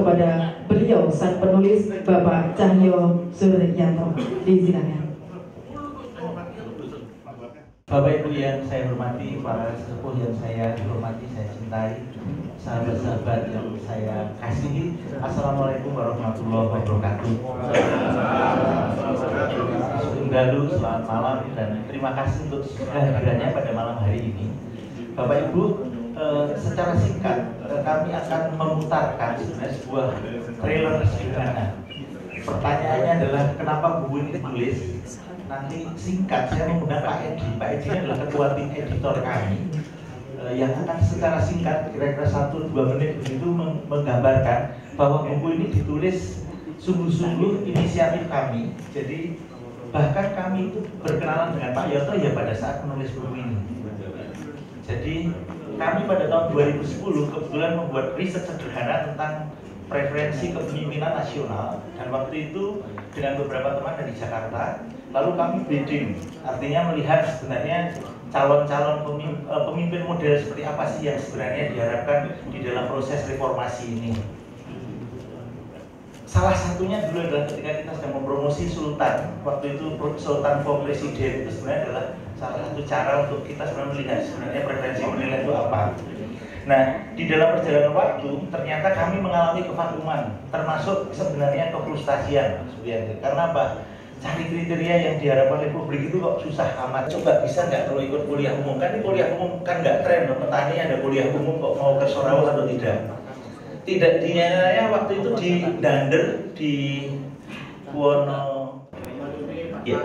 kepada beliau sang penulis Bapak Cahyo Suryanto. Diizinkan. Bapak Ibu yang saya hormati, para sesepuh yang saya hormati, saya cintai, sahabat-sahabat yang saya kasihi, Assalamualaikum warahmatullahi wabarakatuh. Sunggalu, selamat malam dan terima kasih untuk kehadirannya pada malam hari ini. Bapak Ibu, secara singkat kami akan memutarkan sebenarnya sebuah trailer sederhana. Pertanyaannya adalah kenapa buku ini ditulis? Nanti singkat saya mengundang Pak Edi. Pak Edi adalah ketua tim editor kami yang akan secara singkat kira-kira 1-2 menit begitu menggambarkan bahwa buku ini ditulis sungguh-sungguh inisiatif kami. Jadi bahkan kami itu berkenalan dengan Pak Yoto ya pada saat menulis buku ini. Jadi kami pada tahun 2010 kebetulan membuat riset sederhana tentang preferensi kepemimpinan nasional, dan waktu itu dengan beberapa teman dari Jakarta, lalu kami bidding, artinya melihat sebenarnya calon-calon pemimpin model seperti apa sih yang sebenarnya diharapkan di dalam proses reformasi ini. Salah satunya dulu adalah ketika kita sedang mempromosi Sultan, waktu itu Sultan for Presiden itu sebenarnya adalah salah satu cara untuk kita sebenarnya melihat sebenarnya preferensi penilaian itu apa. Nah, di dalam perjalanan waktu ternyata kami mengalami kevakuman, termasuk sebenarnya kefrustasian, karena apa? Cari kriteria yang diharapkan oleh publik itu kok susah amat. Coba bisa nggak kalau ikut kuliah umum? Kan ini kuliah umum kan nggak tren, petani ada kuliah umum kok mau ke Sorau atau tidak? Tidak, dia waktu itu di Dander di Wono. Ya.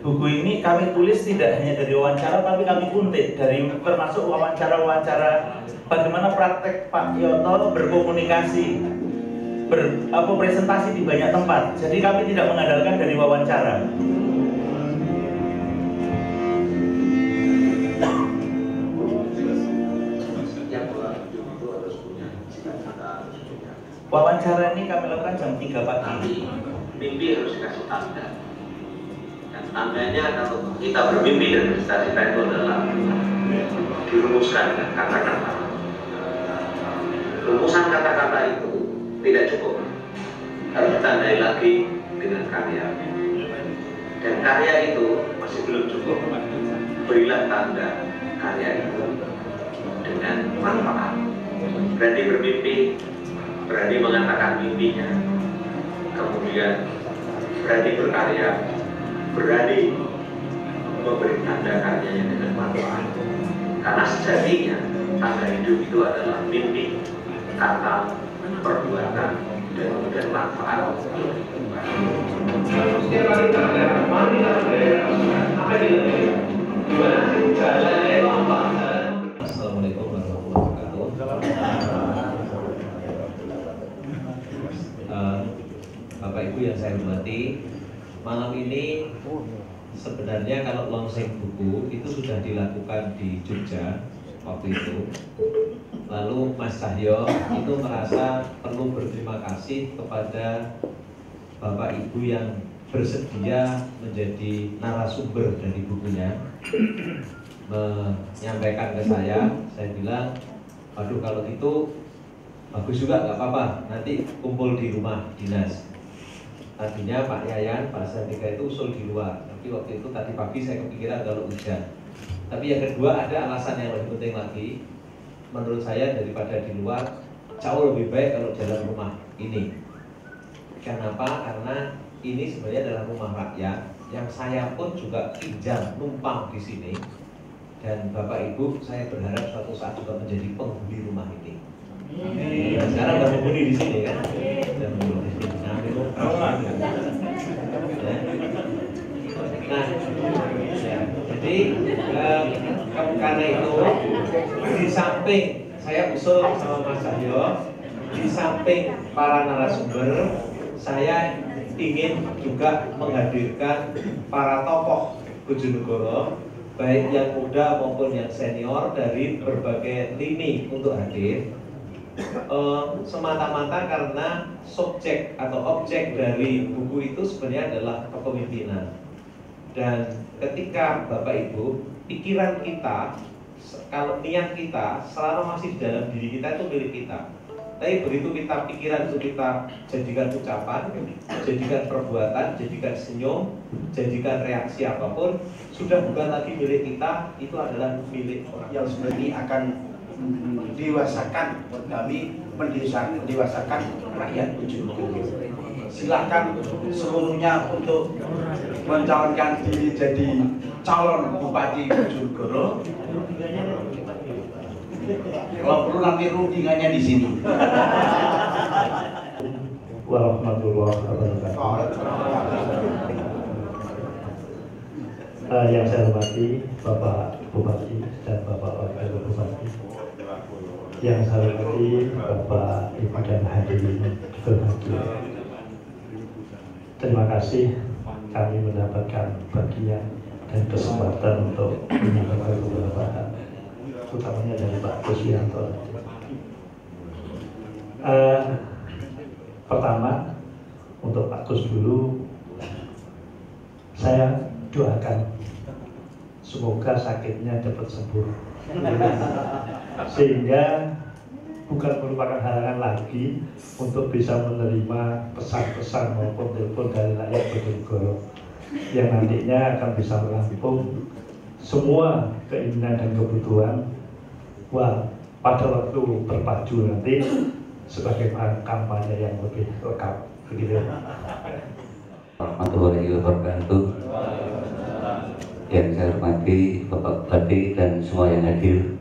Buku ini kami tulis tidak hanya dari wawancara, tapi kami kuntit dari termasuk wawancara-wawancara bagaimana praktek Pak Yoto berkomunikasi, presentasi di banyak tempat. Jadi kami tidak mengandalkan dari wawancara. Wawancara ini kami lakukan jam 3 pagi. Mimpi harus dikasih tanda. Dan tandanya kalau kita bermimpi dan bercita-cita itu adalah dirumuskan dengan kata-kata. Rumusan kata-kata itu tidak cukup, harus ditandai lagi dengan karya. Dan karya itu masih belum cukup. Berilah tanda karya itu dengan manfaat. Berani bermimpi, berani mengatakan mimpinya, kemudian berani berkarya, berani memberi tanda karyanya dengan manfaat. Karena sejatinya tanda hidup itu adalah mimpi, kata, perbuatan, dan kemudian manfaat. Setiap kali tanda, mari apa Assalamualaikum warahmatullahi wabarakatuh. Bapak Ibu yang saya hormati, malam ini sebenarnya kalau launching buku itu sudah dilakukan di Jogja waktu itu. Lalu Mas Cahyo itu merasa perlu berterima kasih kepada Bapak Ibu yang bersedia menjadi narasumber dari bukunya, menyampaikan ke saya bilang, waduh kalau gitu bagus juga, nggak apa-apa, nanti kumpul di rumah dinas. Tadinya Pak Yayan, Pak Sandika itu usul di luar, tapi waktu itu tadi pagi saya kepikiran kalau hujan. Tapi yang kedua ada alasan yang lebih penting lagi, menurut saya daripada di luar, jauh lebih baik kalau dalam rumah ini. Kenapa? Karena ini sebenarnya adalah rumah rakyat yang saya pun juga tinggal numpang di sini, dan Bapak Ibu saya berharap suatu saat juga menjadi penghuni rumah ini. Amin. Nah, sekarang udah penghuni di sini kan? Dan penghuni di sini. Nah, jadi karena itu di samping saya usul sama Mas Cahyo, di samping para narasumber, saya ingin juga menghadirkan para tokoh Bojonegoro, baik yang muda maupun yang senior dari berbagai lini untuk hadir. Semata-mata karena subjek atau objek dari buku itu sebenarnya adalah kepemimpinan. Dan ketika Bapak Ibu, pikiran kita, kalau niat kita selama masih di dalam diri kita itu milik kita. Tapi begitu kita pikiran itu kita jadikan ucapan, jadikan perbuatan, jadikan senyum, jadikan reaksi apapun, sudah bukan lagi milik kita, itu adalah milik orang yang sebenarnya akan dewasakan kami, mendewasakan rakyat Bojonegoro. Silahkan seluruhnya untuk mencalonkan diri jadi calon Bupati Bojonegoro. Kalau perlu nanti rundingannya di sini. Warahmatullahi wabarakatuh. Yang saya hormati Bapak Bupati dan Bapak Wakil Bupati, yang saya hormati Bapak Ibu dan hadirin berbahagia. Terima kasih kami mendapatkan bagian dan kesempatan untuk menyampaikan beberapa hal, utamanya dari Pak Kuswianto. Pertama, untuk Pak Kus dulu, saya doakan semoga sakitnya cepat sembuh, sehingga bukan merupakan halangan lagi untuk bisa menerima pesan-pesan maupun telepon dari rakyat Bojonegoro yang nantinya akan bisa merampung semua keinginan dan kebutuhan pada waktu berpacu nanti sebagai kampanye yang lebih lengkap. Begitu. Warahmatullahi wabarakatuh. Yang saya hormati Bapak Bupati dan semua yang hadir,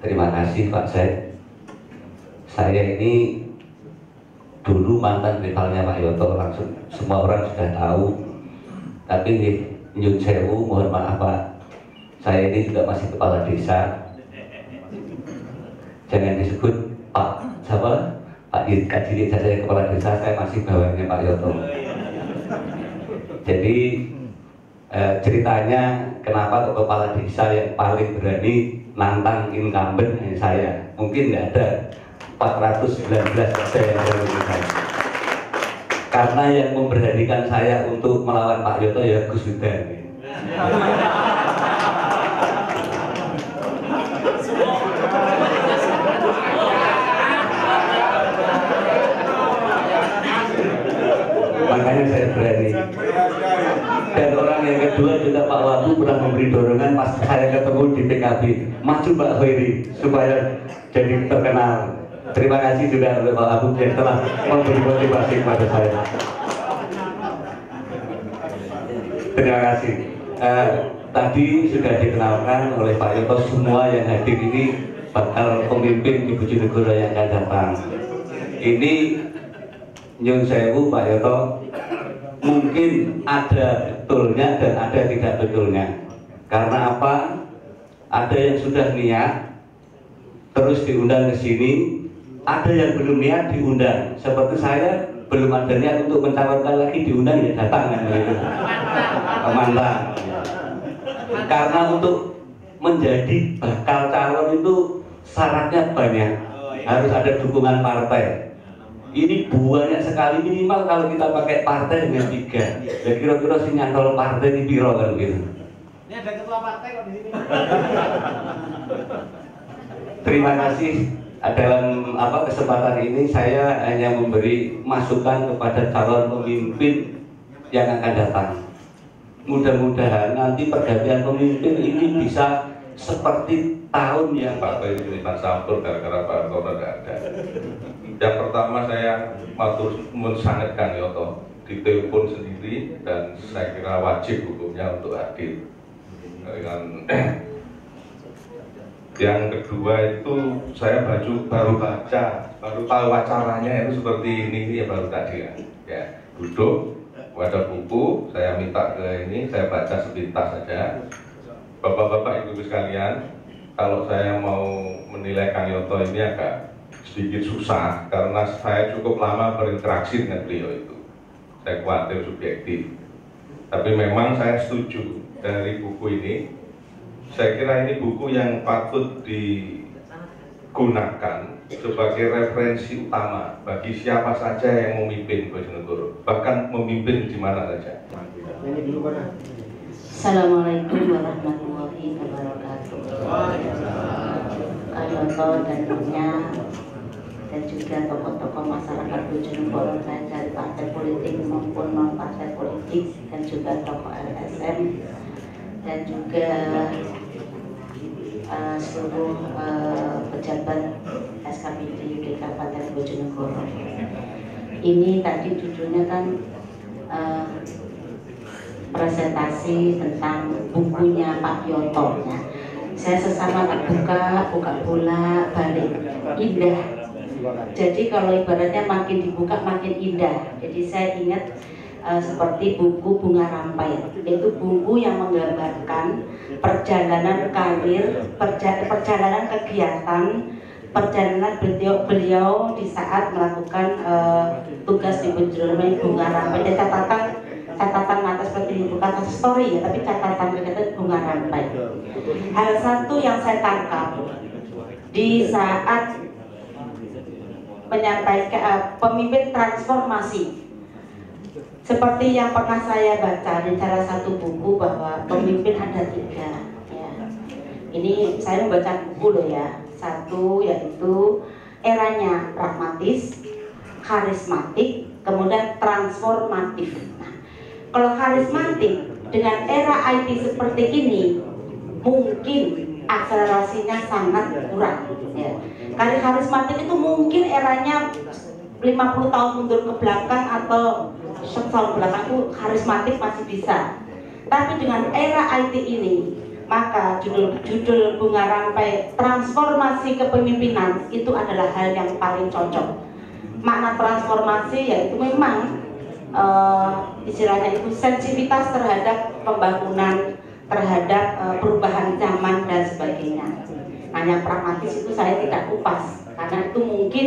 terima kasih Pak Said. Saya ini dulu mantan rivalnya Pak Yoto, langsung semua orang sudah tahu. Tapi nyun sewu, mohon maaf Pak, saya ini juga masih kepala desa. Jangan disebut Pak siapa? Pak Kajiri, saya kepala desa, saya masih bawahnya Pak Yoto. Jadi ceritanya kenapa kepala desa yang paling berani nantang incumbent saya, mungkin nggak ada 419 saya yang berani saya. Karena yang memberanikan saya untuk melawan Pak Yoto ya Gus Widan. Makanya saya berani. Dan orang yang kedua juga Pak Wabu pernah memberi dorongan pas saya ketemu di PKB, maju Pak Khairi supaya jadi terkenal. Terima kasih juga oleh Pak Wabu yang telah memberi motivasi kepada saya. Terima kasih. Tadi sudah dikenalkan oleh Pak Yoto, semua yang hadir ini bakal pemimpin di Bojonegoro yang akan datang. Ini nyun sewu Pak Yoto, mungkin ada betulnya dan ada tidak betulnya. Karena apa? Ada yang sudah niat terus diundang ke sini, ada yang belum niat diundang. Seperti saya belum ada niat untuk mencalonkan lagi, diundang ya datang kan begitu. Mantap. Karena untuk menjadi bakal calon itu syaratnya banyak. Harus ada dukungan partai. Ini banyak sekali, minimal kalau kita pakai partai dengan 3. Ya kira-kira si nyantol partai di biro kan gitu. Ini ada ketua partai kok di sini. Terima kasih. Dalam kesempatan ini saya hanya memberi masukan kepada calon pemimpin yang akan datang. Mudah-mudahan nanti pergantian pemimpin ini bisa seperti tahun yang partai Pilihan Sampur gara-gara Pak Hartono tidak ada. Yang pertama saya matur nuwun sanget Kang Yoto, ditelepon sendiri dan saya kira wajib hukumnya untuk hadir. Yang kedua itu saya baru baca, baru tahu acaranya itu seperti ini ya baru tadi ya. Duduk, ada buku, saya minta ke ini, saya baca sepintas saja. Bapak-bapak, ibu-ibu sekalian, kalau saya mau menilai Kang Yoto ini agak sedikit susah karena saya cukup lama berinteraksi dengan beliau itu. Saya khawatir subjektif. Tapi memang saya setuju dari buku ini. Saya kira ini buku yang patut digunakan sebagai referensi utama bagi siapa saja yang memimpin Bojonegoro, bahkan memimpin di mana saja. Assalamualaikum warahmatullahi wabarakatuh. Kak Yoto dan timnya dan juga tokoh-tokoh masyarakat Bojonegoro dari partai politik maupun non partai politik dan juga tokoh LSM dan juga seluruh pejabat SKPD di Kabupaten Bojonegoro. Ini tadi judulnya kan presentasi tentang bukunya Pak Yoto. Saya sesama buka bola balik indah. Jadi kalau ibaratnya makin dibuka makin indah. Jadi saya ingat seperti buku Bunga Rampai, itu buku yang menggambarkan perjalanan karir, perjalanan kegiatan, perjalanan beliau di saat melakukan tugas di Bojonegoro Bunga Rampai. Dan catatan atas seperti ini bukan story ya, tapi catatan Bunga Rampai. Hal satu yang saya tangkap di saat menyampaikan pemimpin transformasi. Seperti yang pernah saya baca di salah satu buku bahwa pemimpin ada 3 ya. Ini saya membaca buku loh ya. Satu yaitu eranya pragmatis, karismatik, kemudian transformatif. Nah, kalau karismatik dengan era IT seperti ini mungkin akselerasinya sangat kurang ya. Karena karismatik itu mungkin eranya 50 tahun mundur ke belakang atau 100 tahun belakang itu karismatik masih bisa. Tapi dengan era IT ini, maka judul Bunga Rampai transformasi kepemimpinan itu adalah hal yang paling cocok. Makna transformasi yaitu memang istilahnya itu sensitivitas terhadap pembangunan, terhadap perubahan zaman dan sebagainya. Hanya pragmatis itu saya tidak kupas karena itu mungkin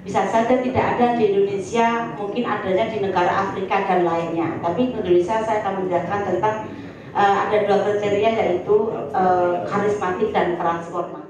bisa saja tidak ada di Indonesia, mungkin adanya di negara Afrika dan lainnya. Tapi di Indonesia saya akan menjelaskan tentang ada 2 kriteria yaitu karismatik dan transformatif.